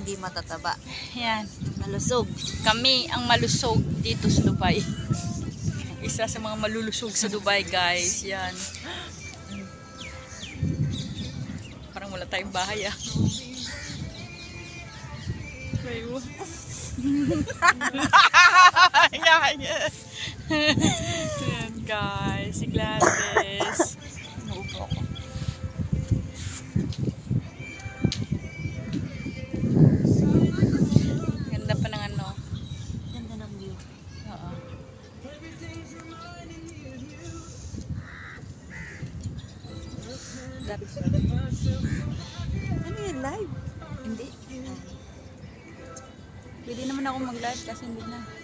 hindi matataba. Yan. Malusog. Kami ang malusog dito sa Dubai. Isa sa mga malulusog sa Dubai, guys. Yan. Parang wala tayong bahay, ah. Yan, guys. Si Gladys. Naubo ako. Ganda pa ng ano. Ganda ng view. Oo. Ano yun, live? Hindi. Pwede naman ako mag-live kasi hindi na.